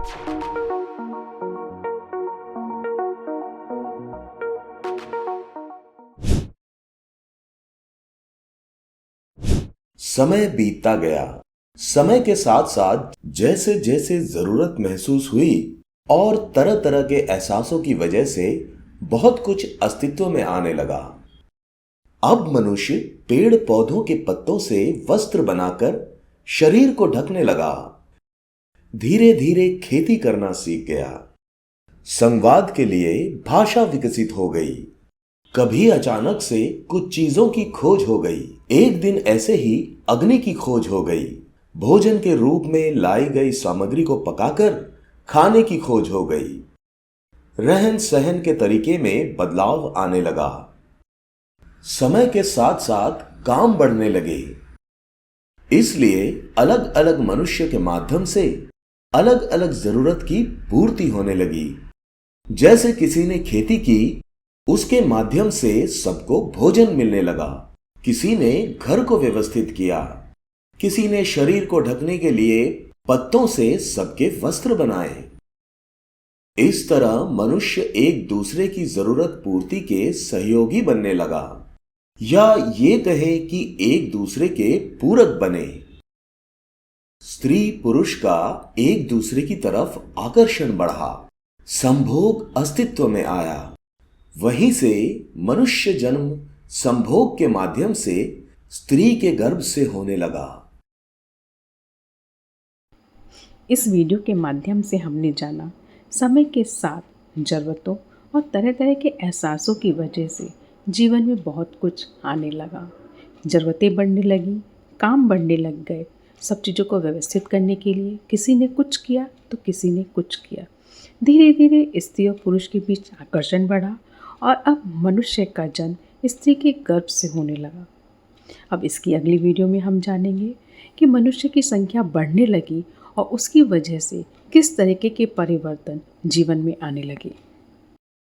समय बीतता गया। समय के साथ साथ जैसे जैसे जरूरत महसूस हुई और तरह तरह के एहसासों की वजह से बहुत कुछ अस्तित्व में आने लगा। अब मनुष्य पेड़ पौधों के पत्तों से वस्त्र बनाकर शरीर को ढकने लगा। धीरे धीरे खेती करना सीख गया। संवाद के लिए भाषा विकसित हो गई। कभी अचानक से कुछ चीजों की खोज हो गई। एक दिन ऐसे ही अग्नि की खोज हो गई। भोजन के रूप में लाई गई सामग्री को पकाकर खाने की खोज हो गई। रहन सहन के तरीके में बदलाव आने लगा। समय के साथ साथ काम बढ़ने लगे। इसलिए अलग अलग मनुष्य के माध्यम से अलग अलग जरूरत की पूर्ति होने लगी। जैसे किसी ने खेती की, उसके माध्यम से सबको भोजन मिलने लगा। किसी ने घर को व्यवस्थित किया, किसी ने शरीर को ढकने के लिए पत्तों से सबके वस्त्र बनाए। इस तरह मनुष्य एक दूसरे की जरूरत पूर्ति के सहयोगी बनने लगा, या ये कहे कि एक दूसरे के पूरक बने। स्त्री पुरुष का एक दूसरे की तरफ आकर्षण बढ़ा। संभोग अस्तित्व में आया। वहीं से मनुष्य जन्म संभोग के माध्यम से स्त्री के गर्भ से होने लगा। इस वीडियो के माध्यम से हमने जाना समय के साथ जरूरतों और तरह तरह के एहसासों की वजह से जीवन में बहुत कुछ आने लगा। ज़रूरतें बढ़ने लगी, काम बढ़ने लग गए। सब चीज़ों को व्यवस्थित करने के लिए किसी ने कुछ किया तो किसी ने कुछ किया। धीरे धीरे स्त्री और पुरुष के बीच आकर्षण बढ़ा और अब मनुष्य का जन्म स्त्री के गर्भ से होने लगा। अब इसकी अगली वीडियो में हम जानेंगे कि मनुष्य की संख्या बढ़ने लगी और उसकी वजह से किस तरीके के परिवर्तन जीवन में आने लगे।